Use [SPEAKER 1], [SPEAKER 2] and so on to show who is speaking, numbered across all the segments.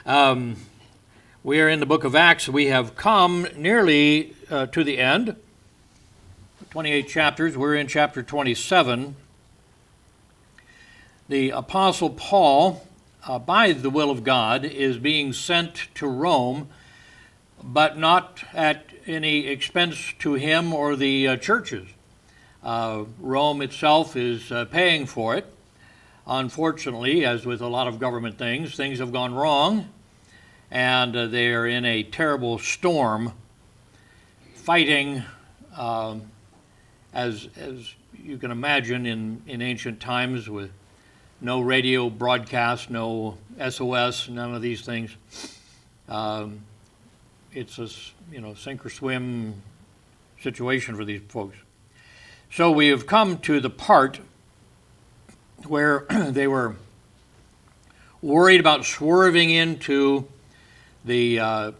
[SPEAKER 1] We are in the book of Acts. We have come nearly to the end. 28 chapters. We're in chapter 27. The Apostle Paul, by the will of God, is being sent to Rome, but not at any expense to him or the churches. Rome itself is paying for it. Unfortunately, as with a lot of government things have gone wrong, and they are in a terrible storm, fighting, as you can imagine in ancient times, with no radio broadcast, no SOS, none of these things. It's a sink or swim situation for these folks. So we have come to the part where they were worried about swerving into the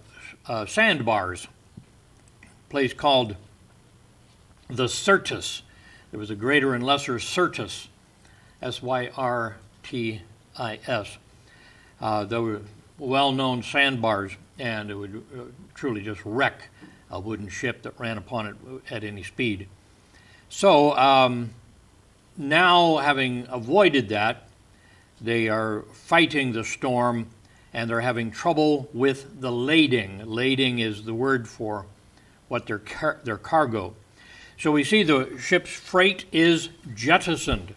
[SPEAKER 1] sandbars, a place called the Syrtis. There was a greater and lesser Syrtis, Syrtis. They were well-known sandbars, and it would truly just wreck a wooden ship that ran upon it at any speed. So now, having avoided that, they are fighting the storm, and they're having trouble with the lading. Lading is the word for what their cargo. So we see the ship's freight is jettisoned,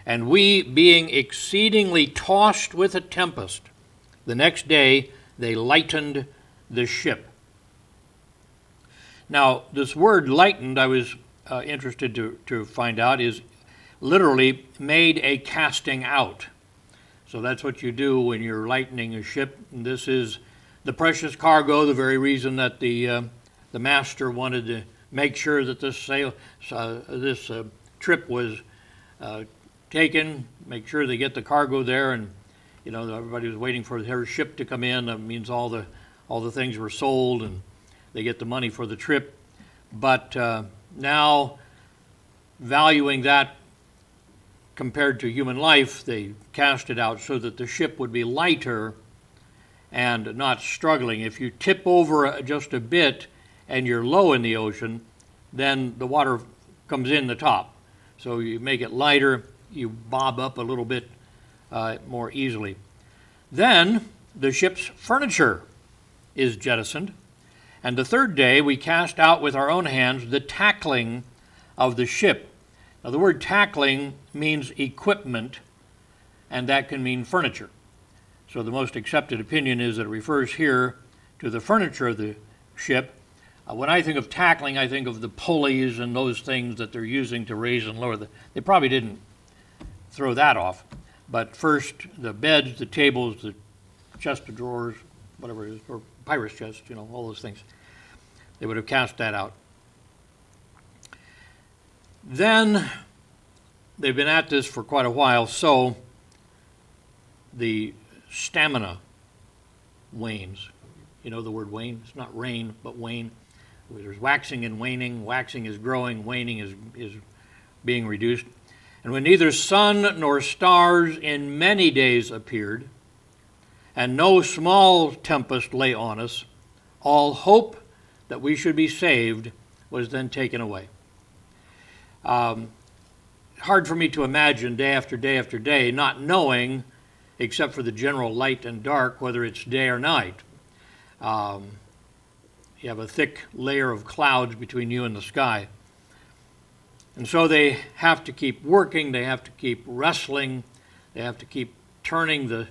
[SPEAKER 1] and we, being exceedingly tossed with a tempest, the next day they lightened the ship. Now, this word lightened, I was interested to find out, is literally made a casting out. So that's what you do when you're lightening a ship. And this is the precious cargo, the very reason that the master wanted to make sure that this trip was taken, make sure they get the cargo there, and everybody was waiting for their ship to come in. That means all the things were sold and they get the money for the trip. But now, valuing that compared to human life, they cast it out so that the ship would be lighter and not struggling. If you tip over just a bit and you're low in the ocean, then the water comes in the top. So you make it lighter, you bob up a little bit more easily. Then the ship's furniture is jettisoned, and the third day we cast out with our own hands the tackling of the ship. Now, the word tackling means equipment, and that can mean furniture. So the most accepted opinion is that it refers here to the furniture of the ship. When I think of tackling, I think of the pulleys and those things that they're using to raise and lower. They probably didn't throw that off. But first, the beds, the tables, the chest of drawers, whatever it is, or pirate's chest, all those things. They would have cast that out. Then they've been at this for quite a while, so the stamina wanes. You know the word wane? It's not rain, but wane. There's waxing and waning. Waxing is growing, waning is being reduced. And when neither sun nor stars in many days appeared, and no small tempest lay on us, all hope that we should be saved was then taken away. Hard for me to imagine day after day after day not knowing, except for the general light and dark, whether it's day or night. You have a thick layer of clouds between you and the sky. And so they have to keep working, they have to keep wrestling, they have to keep turning the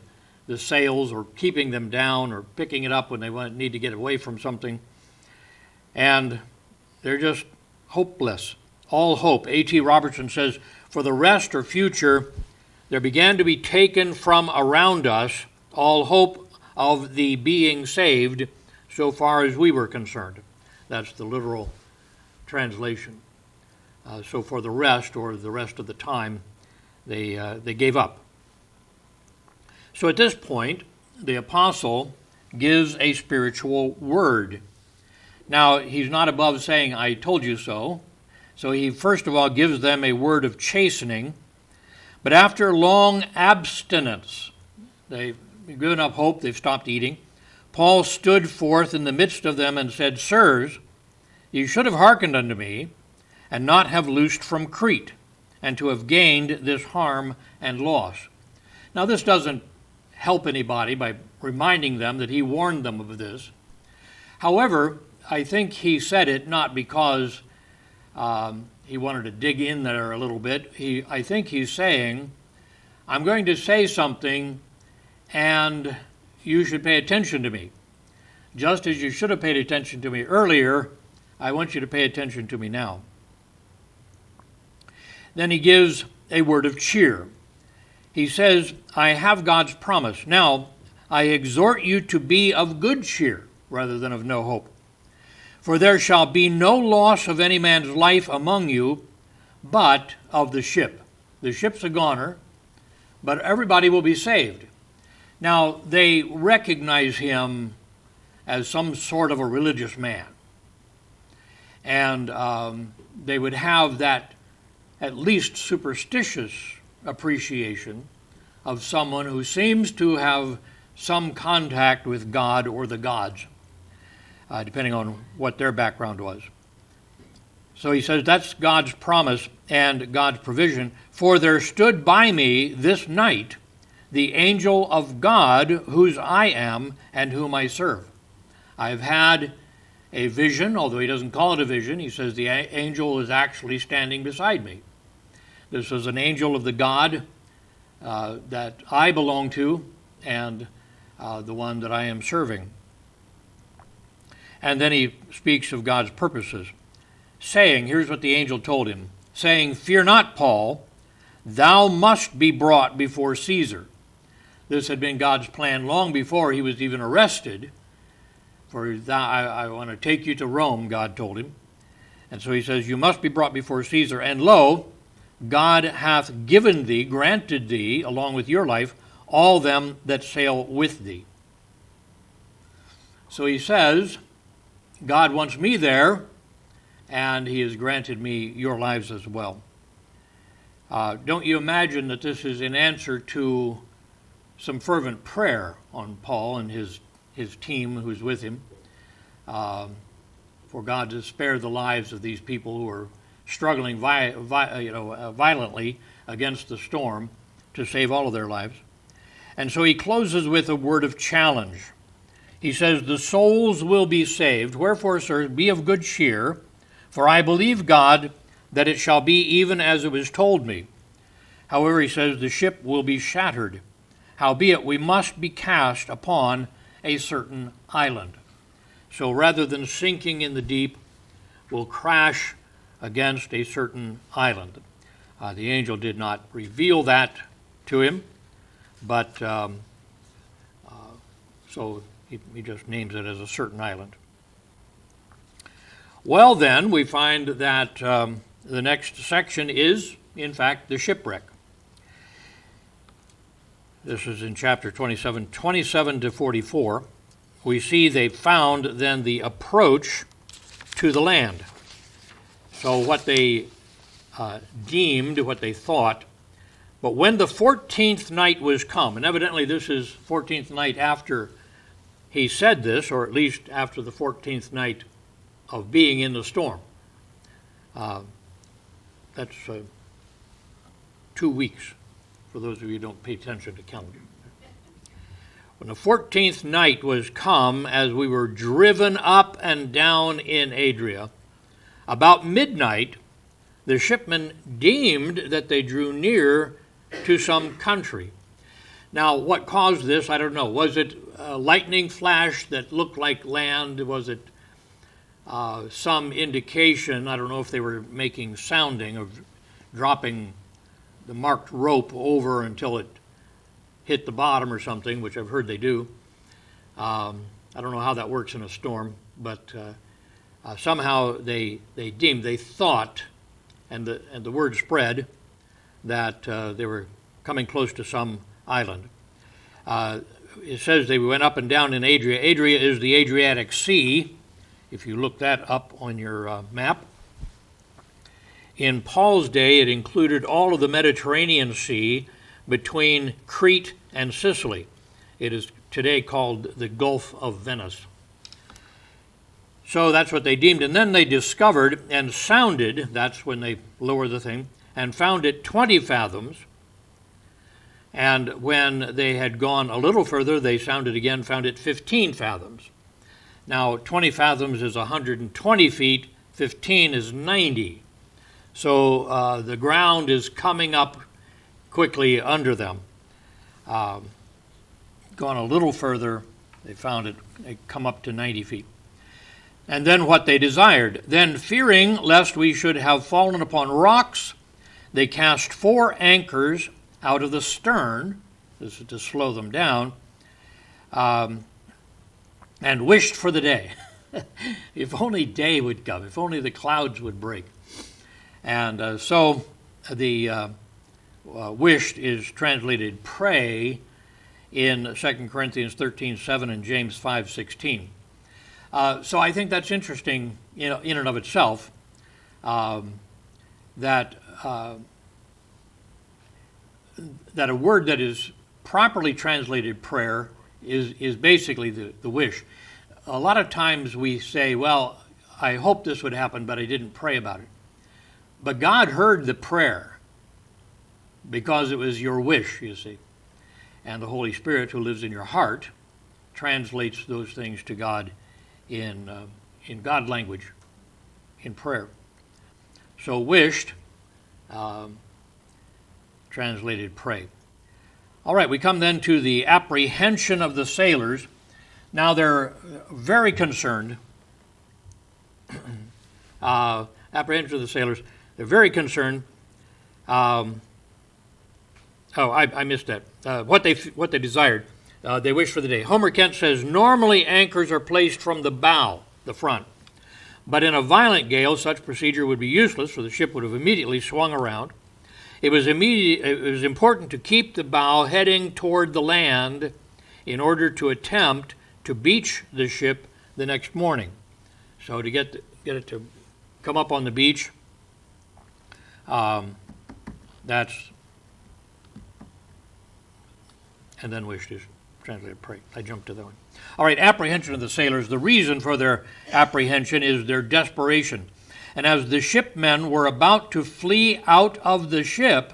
[SPEAKER 1] sails or keeping them down or picking it up when they need to get away from something. And they're just hopeless. All hope. A.T. Robertson says, for the rest or future, there began to be taken from around us all hope of the being saved so far as we were concerned. That's the literal translation. So for the rest, or the rest of the time, they gave up. So at this point, the apostle gives a spiritual word. Now, he's not above saying, I told you so. So he first of all gives them a word of chastening. But after long abstinence, they given up hope. They've stopped eating. Paul stood forth in the midst of them and said, Sirs, ye should have hearkened unto me, and not have loosed from Crete, and to have gained this harm and loss. Now this doesn't help anybody by reminding them that he warned them of this. However, I think he said it not because he wanted to dig in there a little bit. I think he's saying, I'm going to say something and you should pay attention to me. Just as you should have paid attention to me earlier, I want you to pay attention to me now. Then he gives a word of cheer. He says, I have God's promise. Now, I exhort you to be of good cheer rather than of no hope. For there shall be no loss of any man's life among you, but of the ship. The ship's a goner, but everybody will be saved. Now, they recognize him as some sort of a religious man. And they would have that at least superstitious appreciation of someone who seems to have some contact with God or the gods, depending on what their background was. So he says that's God's promise and God's provision. For there stood by me this night the angel of God, whose I am and whom I serve. I've had a vision, although he doesn't call it a vision. He says the angel is actually standing beside me. This is an angel of the God that I belong to and the one that I am serving. And then he speaks of God's purposes, saying, here's what the angel told him, saying, Fear not, Paul, thou must be brought before Caesar. This had been God's plan long before he was even arrested. For I want to take you to Rome, God told him. And so he says, you must be brought before Caesar. And lo, God hath given thee, granted thee, along with your life, all them that sail with thee. So he says, God wants me there, and he has granted me your lives as well. Don't you imagine that this is in answer to some fervent prayer on Paul and his team who's with him, for God to spare the lives of these people who are struggling violently against the storm to save all of their lives. And so he closes with a word of challenge. He says, the souls will be saved. Wherefore, sirs, be of good cheer, for I believe God that it shall be even as it was told me. However, he says, the ship will be shattered. Howbeit, we must be cast upon a certain island. So rather than sinking in the deep, we'll crash against a certain island. The angel did not reveal that to him, but so he just names it as a certain island. Well, then, we find that the next section is, in fact, the shipwreck. This is in chapter 27, 27 to 44. We see they found then the approach to the land. So what they deemed, what they thought, but when the 14th night was come, and evidently this is 14th night after he said this, or at least after the 14th night of being in the storm. That's 2 weeks, for those of you who don't pay attention to calendar. When the 14th night was come, as we were driven up and down in Adria, about midnight, the shipmen deemed that they drew near to some country. Now, what caused this, I don't know. Was it a lightning flash that looked like land? Was it some indication? I don't know if they were making sounding of dropping the marked rope over until it hit the bottom or something, which I've heard they do. I don't know how that works in a storm, but somehow they thought, and the word spread, that they were coming close to some island. It says they went up and down in Adria. Adria is the Adriatic Sea, if you look that up on your map. In Paul's day, it included all of the Mediterranean Sea between Crete and Sicily. It is today called the Gulf of Venice. So that's what they deemed. And then they discovered and sounded, that's when they lower the thing, and found it 20 fathoms. And when they had gone a little further, they sounded again, found it 15 fathoms. Now, 20 fathoms is 120 feet, 15 is 90. So the ground is coming up quickly under them. Gone a little further, they found it, they come up to 90 feet. And then what they desired. Then, fearing lest we should have fallen upon rocks, they cast 4 anchors out of the stern, this is to slow them down, and wished for the day. If only day would come, if only the clouds would break. And so the wished is translated pray in 2 Corinthians 13:7 and James 5:16. So I think that's interesting, in and of itself, that a word that is properly translated prayer is basically the wish. A lot of times we say, well, I hope this would happen, but I didn't pray about it. But God heard the prayer because it was your wish, you see. And the Holy Spirit, who lives in your heart, translates those things to God in God language, in prayer. So wished, translated pray. All right, we come then to the apprehension of the sailors. Now they're very concerned. Apprehension of the sailors. They're very concerned. I missed that. What they desired. They wished for the day. Homer Kent says, normally anchors are placed from the bow, the front. But in a violent gale, such procedure would be useless, for the ship would have immediately swung around. It was important to keep the bow heading toward the land in order to attempt to beach the ship the next morning. So to get it to come up on the beach, that's, and then wished is translated pray. I jumped to that one. All right, apprehension of the sailors. The reason for their apprehension is their desperation. And as the shipmen were about to flee out of the ship,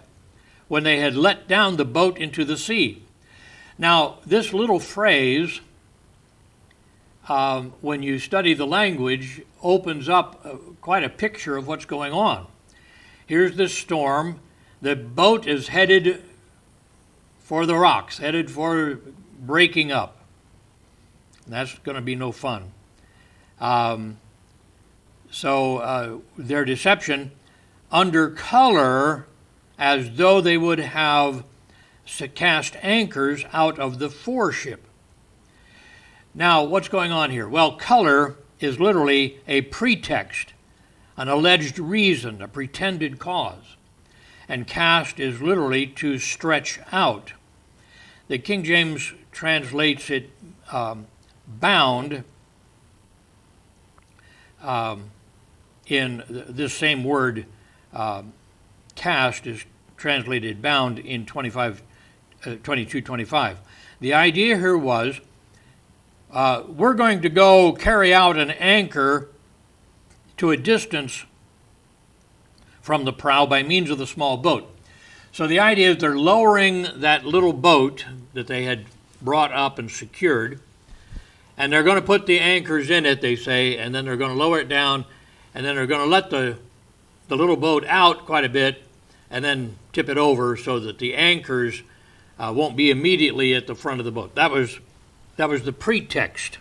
[SPEAKER 1] when they had let down the boat into the sea. Now, this little phrase, when you study the language, opens up quite a picture of what's going on. Here's this storm. The boat is headed for the rocks, headed for breaking up. That's going to be no fun. So their deception, under color, as though they would have cast anchors out of the foreship. Now, what's going on here? Well, color is literally a pretext, an alleged reason, a pretended cause. And cast is literally to stretch out. The King James translates it bound in this same word. Cast is translated bound in 22:25. The idea here was we're going to go carry out an anchor to a distance from the prow by means of the small boat. So the idea is they're lowering that little boat that they had brought up and secured, and they're going to put the anchors in it, they say, and then they're going to lower it down, and then they're going to let the little boat out quite a bit, and then tip it over so that the anchors won't be immediately at the front of the boat. That was the pretext.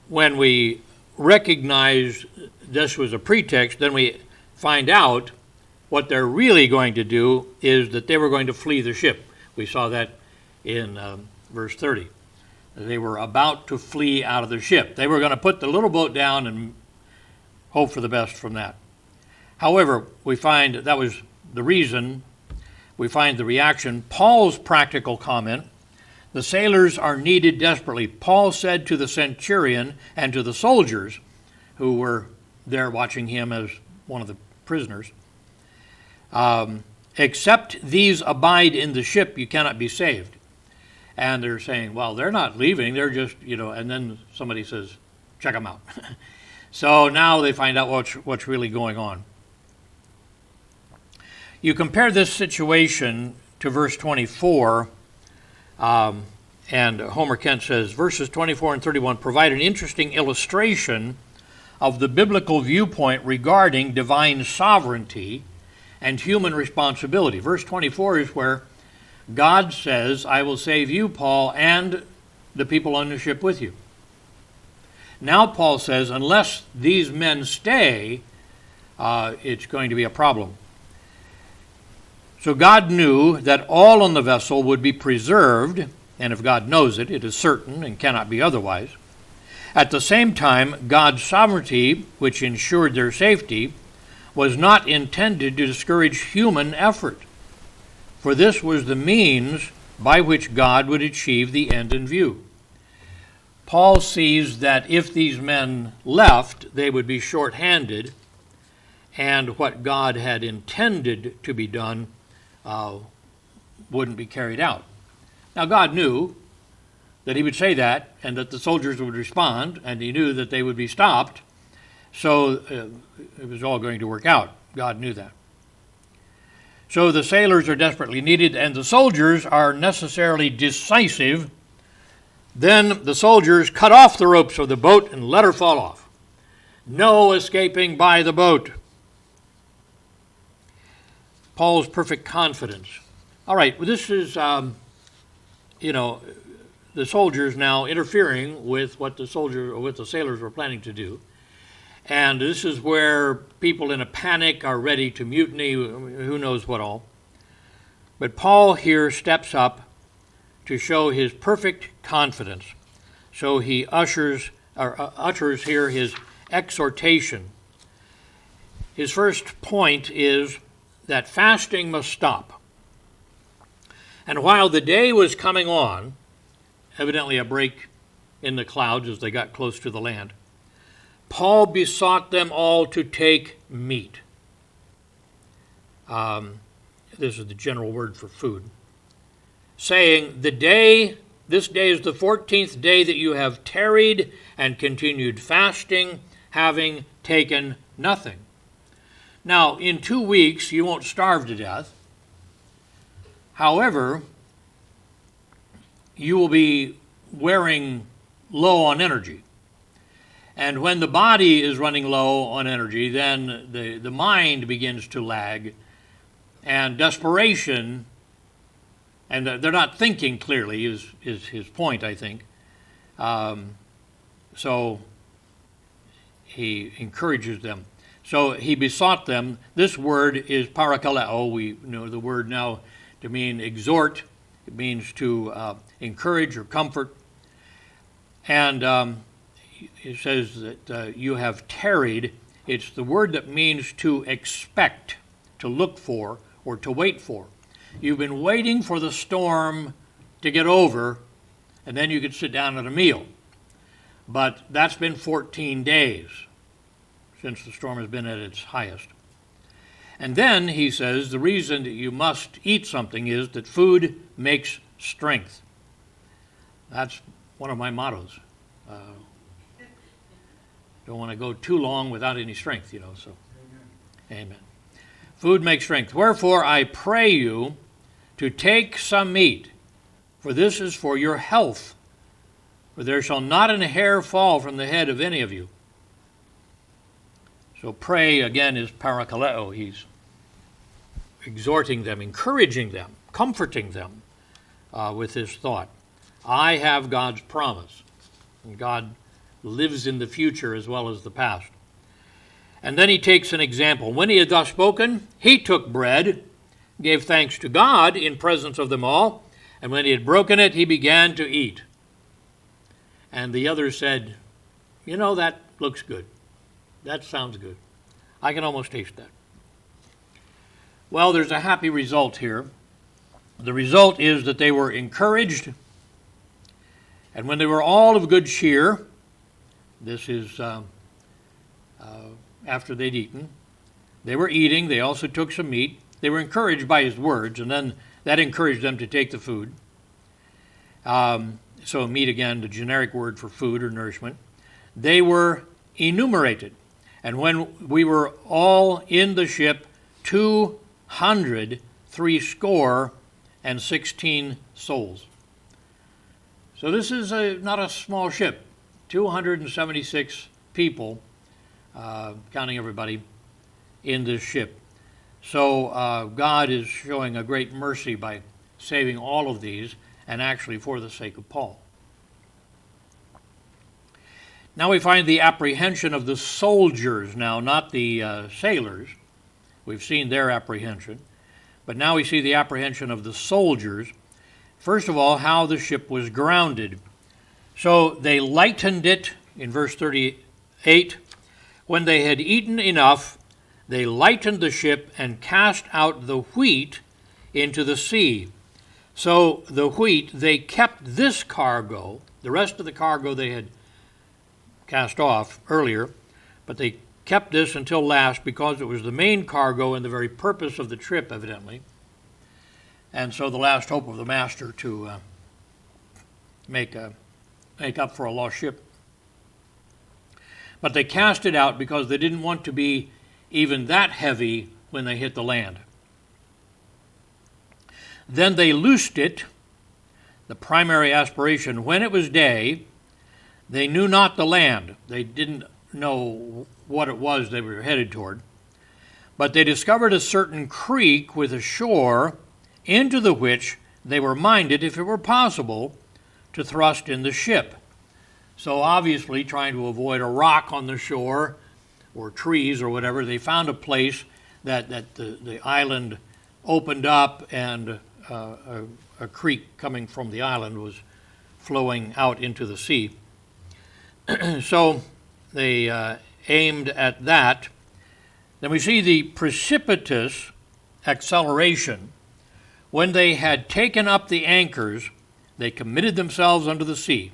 [SPEAKER 1] When we recognize this was a pretext, then we find out what they're really going to do is that they were going to flee the ship. We saw that in verse 30. They were about to flee out of the ship. They were going to put the little boat down and hope for the best from that. However, we find that was the reason. We find the reaction. Paul's practical comment, the sailors are needed desperately. Paul said to the centurion and to the soldiers who were there watching him as one of the prisoners, Except these abide in the ship, you cannot be saved. And they're saying, well, they're not leaving, they're just, and then somebody says, check them out. So now they find out what's really going on. You compare this situation to verse 24, and Homer Kent says, verses 24 and 31 provide an interesting illustration of the biblical viewpoint regarding divine sovereignty and human responsibility. Verse 24 is where God says, I will save you, Paul, and the people on the ship with you. Now Paul says, unless these men stay, it's going to be a problem. So God knew that all on the vessel would be preserved, and if God knows it, it is certain and cannot be otherwise. At the same time, God's sovereignty, which ensured their safety, was not intended to discourage human effort, for this was the means by which God would achieve the end in view. Paul sees that if these men left, they would be short-handed, and what God had intended to be done wouldn't be carried out. Now, God knew that he would say that, and that the soldiers would respond, and he knew that they would be stopped, so it was all going to work out. God knew that. So the sailors are desperately needed, and the soldiers are necessarily decisive. Then the soldiers cut off the ropes of the boat and let her fall off. No escaping by the boat. Paul's perfect confidence. All right, well, this is, the soldiers now interfering with what the sailors were planning to do. And this is where people in a panic are ready to mutiny, who knows what all. But Paul here steps up to show his perfect confidence. So he utters here his exhortation. His first point is that fasting must stop. And while the day was coming on, evidently a break in the clouds as they got close to the land, Paul besought them all to take meat. This is the general word for food. Saying, this day is the 14th day that you have tarried and continued fasting, having taken nothing. Now, in 2 weeks, you won't starve to death. However, you will be wearing low on energy. And when the body is running low on energy, then the mind begins to lag, and desperation, and they're not thinking clearly is his point, I think. So he encourages them. So he besought them. This word is parakaleo. We know the word now to mean exhort. It means to encourage or comfort. And it says that you have tarried. It's the word that means to expect, to look for, or to wait for. You've been waiting for the storm to get over, and then you could sit down at a meal. But that's been 14 days since the storm has been at its highest. And then he says the reason that you must eat something is that food makes strength. That's one of my mottos. Don't want to go too long without any strength, so. Amen. Food makes strength. Wherefore I pray you to take some meat, for this is for your health. For there shall not an hair fall from the head of any of you. So pray, again, is parakaleo. He's exhorting them, encouraging them, comforting them with this thought. I have God's promise, and God lives in the future as well as the past. And then he takes an example. When he had thus spoken, he took bread, gave thanks to God in presence of them all, and when he had broken it, he began to eat. And the others said, that looks good. That sounds good. I can almost taste that. Well, there's a happy result here. The result is that they were encouraged, and when they were all of good cheer, this is after they'd eaten, they were eating. They also took some meat. they were encouraged by his words, and then that encouraged them to take the food. So meat, again, the generic word for food or nourishment. They were enumerated. And when we were all in the ship, 260 souls. So this is not a small ship. 276 people, counting everybody, in this ship. So God is showing a great mercy by saving all of these, and actually for the sake of Paul. Now we find the apprehension of the soldiers now, not the sailors. We've seen their apprehension. But now we see the apprehension of the soldiers. First of all, how the ship was grounded. So they lightened it, in verse 38, when they had eaten enough, they lightened the ship and cast out the wheat into the sea. So the wheat, they kept this cargo, the rest of the cargo they had cast off earlier, but they kept this until last because it was the main cargo and the very purpose of the trip, evidently. And so the last hope of the master to make up for a lost ship. But they cast it out because they didn't want to be even that heavy when they hit the land. Then they loosed it, the primary aspiration. When it was day, they knew not the land. They didn't know what it was they were headed toward. But they discovered a certain creek with a shore, into the which they were minded, if it were possible, to thrust in the ship. So obviously, trying to avoid a rock on the shore or trees or whatever, they found a place that the island opened up, and a creek coming from the island was flowing out into the sea. So they aimed at that. Then we see the precipitous acceleration. When they had taken up the anchors, they committed themselves unto the sea.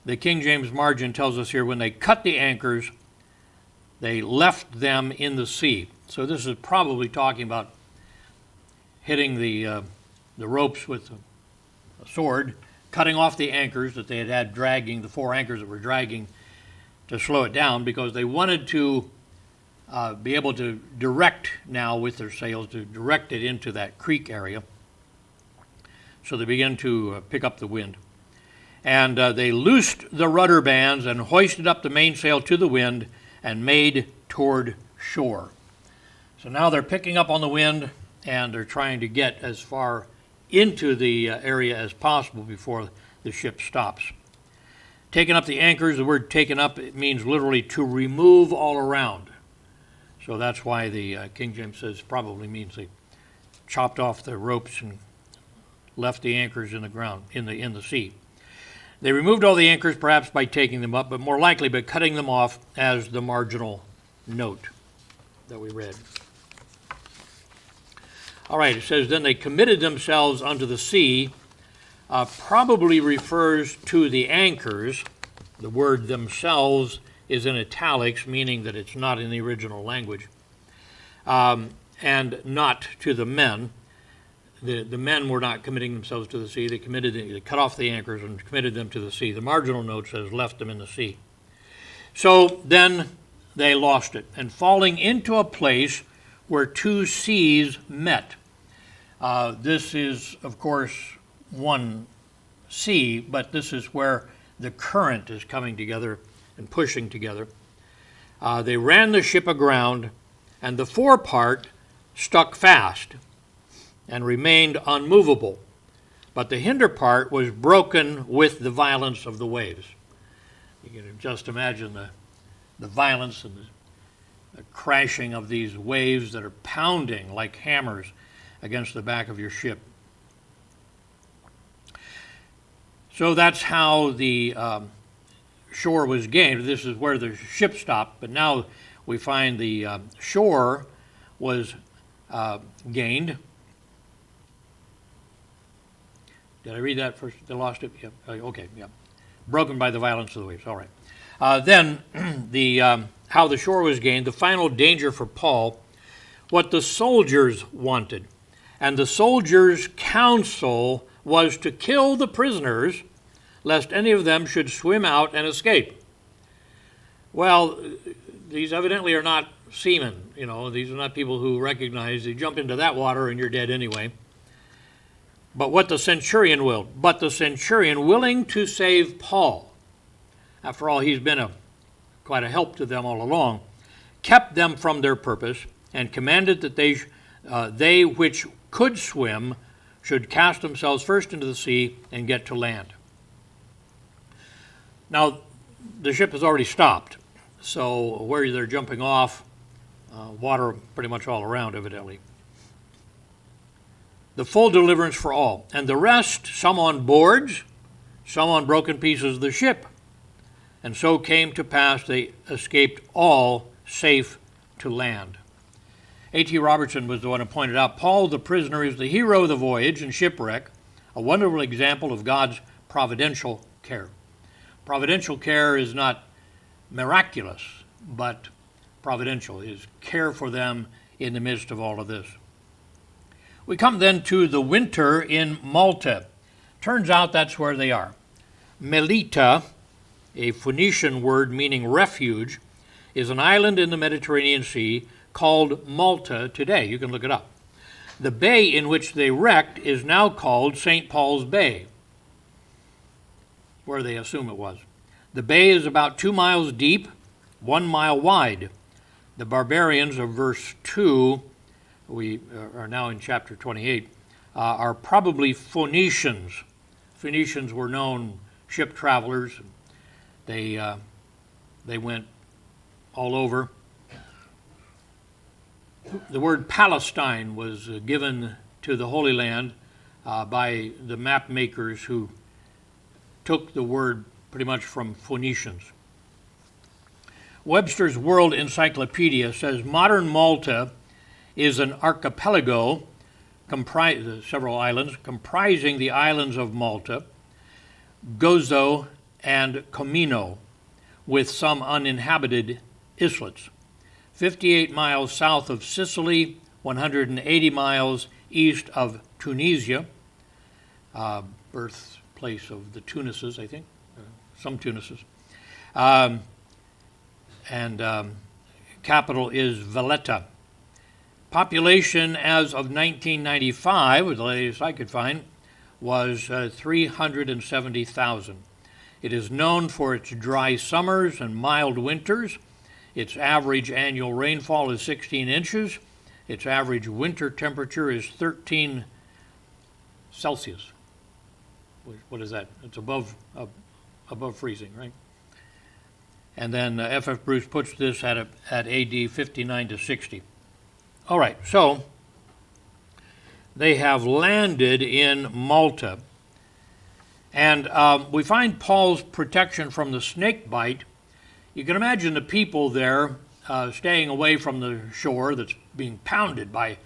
[SPEAKER 1] The King James margin tells us here, when they cut the anchors, they left them in the sea. So this is probably talking about hitting the ropes with a sword, cutting off the anchors that they had dragging, the 4 anchors that were dragging, to slow it down, because they wanted to be able to direct now with their sails, to direct it into that creek area. So they began to pick up the wind. And they loosed the rudder bands and hoisted up the mainsail to the wind and made toward shore. So now they're picking up on the wind, and they're trying to get as far into the area as possible before the ship stops. Taking up the anchors, the word taken up, it means literally to remove all around. So that's why the King James says probably means they chopped off the ropes and left the anchors in the ground, in the sea. They removed all the anchors, perhaps by taking them up, but more likely by cutting them off, as the marginal note that we read. All right, it says, then they committed themselves unto the sea, probably refers to the anchors. The word themselves is in italics, meaning that it's not in the original language, and not to the men. The men were not committing themselves to the sea. They cut off the anchors and committed them to the sea. The marginal note says left them in the sea. So then they lost it, and falling into a place where 2 seas met. This is, of course, one sea, but this is where the current is coming together and pushing together. They ran the ship aground, and the forepart stuck fast and remained unmovable, but the hinder part was broken with the violence of the waves. You can just imagine the violence and the crashing of these waves that are pounding like hammers against the back of your ship. So that's how the shore was gained. This is where the ship stopped, but now we find the shore was gained. Did I read that first? They lost it? Yeah. Okay, yeah. Broken by the violence of the waves. All right. Then how the shore was gained, the final danger for Paul what the soldiers wanted. And the soldiers' counsel was to kill the prisoners, lest any of them should swim out and escape. Well, these evidently are not seamen. These are not people who recognize you jump into that water and you're dead anyway. But what the centurion willed. But the centurion, willing to save Paul, after all, he's been quite a help to them all along, kept them from their purpose and commanded that they which could swim should cast themselves first into the sea and get to land. Now, the ship has already stopped, so where they're jumping off, water pretty much all around, evidently. The full deliverance for all, and the rest, some on boards, some on broken pieces of the ship. And so came to pass they escaped all safe to land. A.T. Robertson was the one who pointed out, Paul the prisoner is the hero of the voyage and shipwreck, a wonderful example of God's providential care. Providential care is not miraculous, but providential, His care for them in the midst of all of this. We come then to the winter in Malta. Turns out that's where they are. Melita, a Phoenician word meaning refuge, is an island in the Mediterranean Sea called Malta today. You can look it up. The bay in which they wrecked is now called St. Paul's Bay, where they assume it was. The bay is about 2 miles deep, 1 mile wide. The barbarians of verse 2, we are now in chapter 28, are probably Phoenicians. Phoenicians were known ship travelers. They went all over. The word Palestine was given to the Holy Land by the map makers who took the word pretty much from Phoenicians. Webster's World Encyclopedia says modern Malta is an archipelago, several islands, comprising the islands of Malta, Gozo, and Comino, with some uninhabited islets. 58 miles south of Sicily, 180 miles east of Tunisia, birthplace of the Tunises, I think, some Tunises. Capital is Valletta. Population as of 1995, the latest I could find, was 370,000. It is known for its dry summers and mild winters. Its average annual rainfall is 16 inches. Its average winter temperature is 13 Celsius. What is that? It's above freezing, right? And then F.F. Bruce puts this at AD 59 to 60. All right, so they have landed in Malta. And we find Paul's protection from the snake bite. You can imagine the people there staying away from the shore that's being pounded by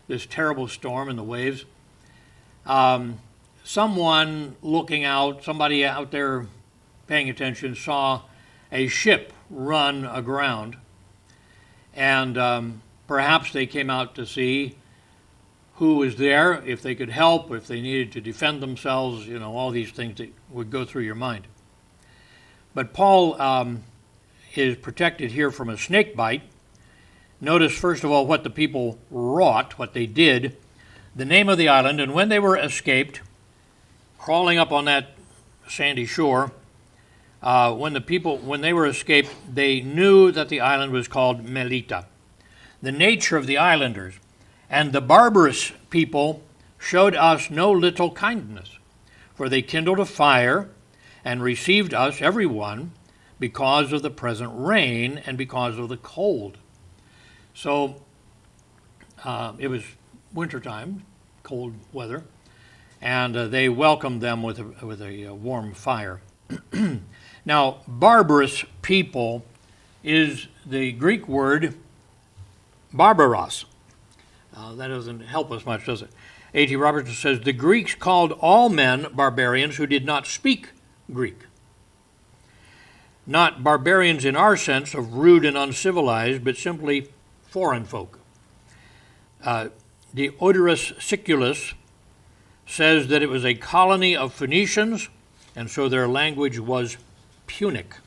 [SPEAKER 1] this terrible storm and the waves. Someone looking out, somebody out there paying attention, saw a ship run aground. And perhaps they came out to see who was there, if they could help, if they needed to defend themselves, all these things that would go through your mind. But Paul is protected here from a snake bite. Notice, first of all, what the people wrought, what they did, the name of the island, and when they were escaped, crawling up on that sandy shore, when they were escaped, they knew that the island was called Melita. The nature of the islanders and the barbarous people showed us no little kindness, for they kindled a fire and received us, every one, because of the present rain and because of the cold. So it was wintertime, cold weather, and they welcomed them with a warm fire. Now, barbarous people is the Greek word barbaros. That doesn't help us much, does it? A.T. Robertson says, the Greeks called all men barbarians who did not speak Greek. Not barbarians in our sense of rude and uncivilized, but simply foreign folk. Diodorus Siculus says that it was a colony of Phoenicians, and so their language was Punic.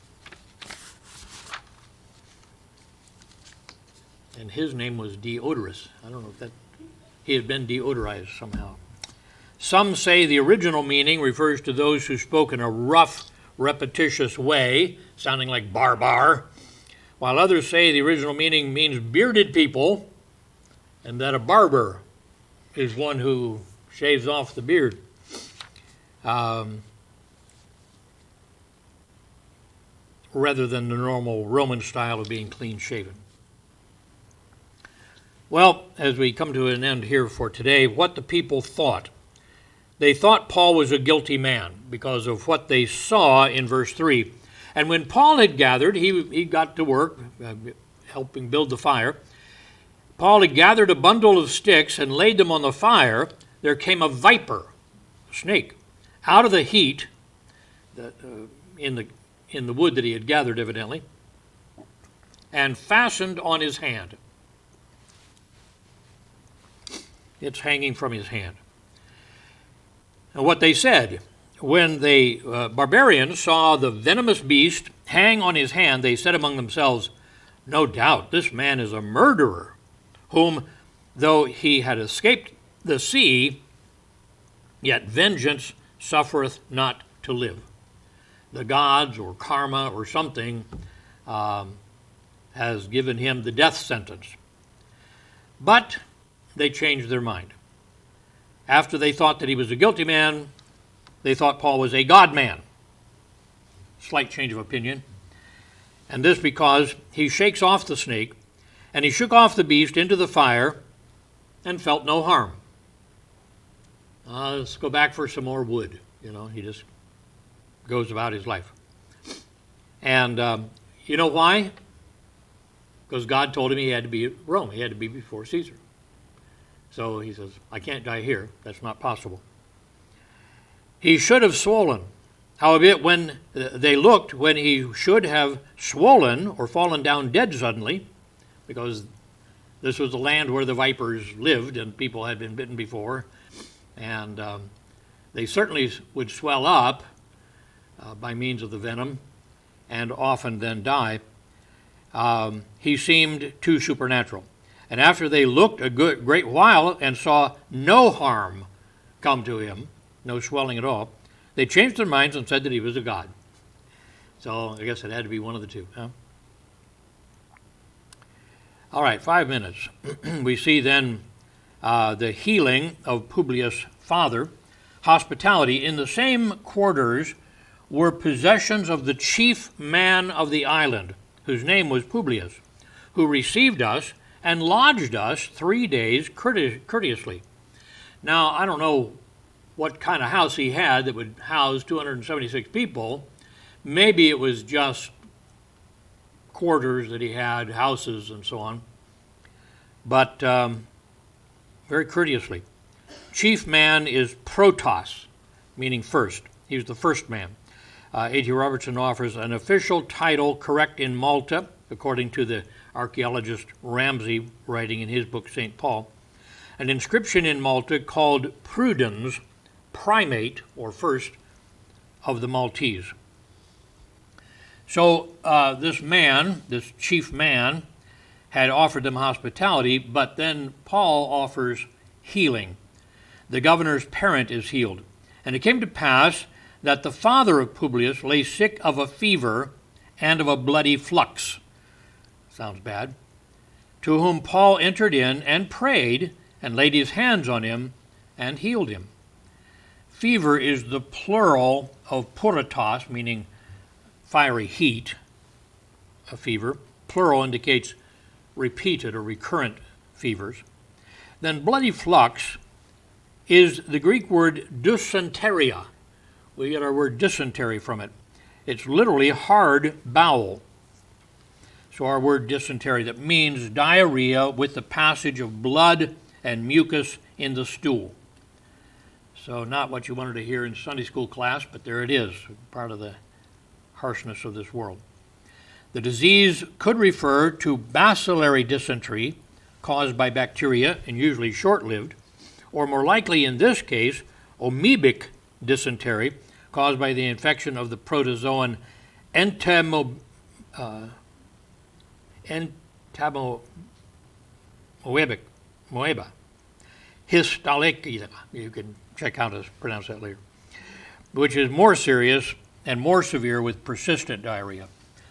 [SPEAKER 1] And his name was Diodorus. I don't know if he had been deodorized somehow. Some say the original meaning refers to those who spoke in a rough, repetitious way, sounding like barbar, while others say the original meaning means bearded people, and that a barber is one who shaves off the beard. Rather than the normal Roman style of being clean-shaven. Well, as we come to an end here for today, what the people thought. They thought Paul was a guilty man because of what they saw in verse 3. And when Paul had gathered, he got to work, helping build the fire. Paul had gathered a bundle of sticks and laid them on the fire. There came a viper, a snake, out of the heat in the wood that he had gathered, evidently, and fastened on his hand. It's hanging from his hand. And what they said, when the barbarians saw the venomous beast hang on his hand, they said among themselves, "No doubt this man is a murderer, whom, though he had escaped the sea, yet vengeance suffereth not to live." The gods or karma or something has given him the death sentence. But they changed their mind. After they thought that he was a guilty man, they thought Paul was a God man. Slight change of opinion. And this because he shakes off the snake, and he shook off the beast into the fire and felt no harm. Let's go back for some more wood. He just goes about his life. And you know why? Because God told him he had to be at Rome. He had to be before Caesar. So he says, I can't die here. That's not possible. He should have swollen. Howbeit, when they looked, when he should have swollen or fallen down dead suddenly, because this was the land where the vipers lived and people had been bitten before, and they certainly would swell up by means of the venom and often then die, he seemed too supernatural. And after they looked a great while and saw no harm come to him, no swelling at all, they changed their minds and said that he was a god. So I guess it had to be one of the two. Huh? All right, 5 minutes. We see then the healing of Publius' father. Hospitality. In the same quarters were possessions of the chief man of the island, whose name was Publius, who received us and lodged us 3 days courteously. Now, I don't know what kind of house he had that would house 276 people. Maybe it was just quarters that he had, houses and so on. But very courteously. Chief man is protos, meaning first. He was the first man. A.T. Robertson offers an official title correct in Malta, according to the archaeologist Ramsay writing in his book St. Paul. An inscription in Malta called Prudens, primate, or first, of the Maltese. So this man, this chief man, had offered them hospitality, but then Paul offers healing. The governor's parent is healed. And it came to pass that the father of Publius lay sick of a fever and of a bloody flux. Sounds bad. To whom Paul entered in and prayed and laid his hands on him and healed him. Fever is the plural of puritas, meaning fiery heat, a fever. Plural indicates repeated or recurrent fevers. Then bloody flux is the Greek word dysenteria. We get our word dysentery from it. It's literally hard bowel. So our word dysentery, that means diarrhea with the passage of blood and mucus in the stool. So not what you wanted to hear in Sunday school class, but there it is, part of the harshness of this world. The disease could refer to bacillary dysentery, caused by bacteria and usually short-lived, or more likely in this case, amoebic dysentery caused by the infection of the protozoan entamoeba. Histologica, you can check out how to pronounce that later, which is more serious and more severe with persistent diarrhea.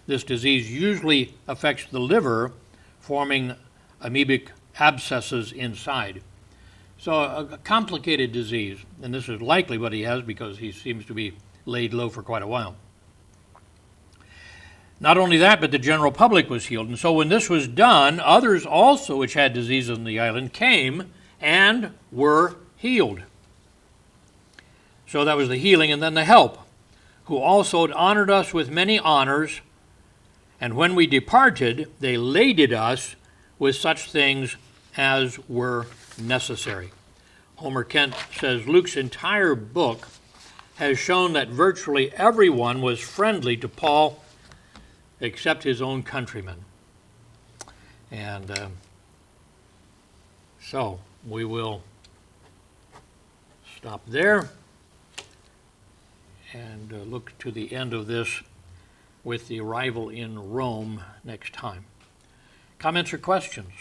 [SPEAKER 1] This disease usually affects the liver, forming amoebic abscesses inside. So a complicated disease, and this is likely what he has because he seems to be laid low for quite a while. Not only that, but the general public was healed. And so when this was done, others also which had diseases on the island came and were healed. So that was the healing, and then the help, who also had honored us with many honors, and when we departed, they laded us with such things as were necessary. Homer Kent says Luke's entire book has shown that virtually everyone was friendly to Paul except his own countrymen. And so we will stop there and look to the end of this with the arrival in Rome next time. Comments or questions?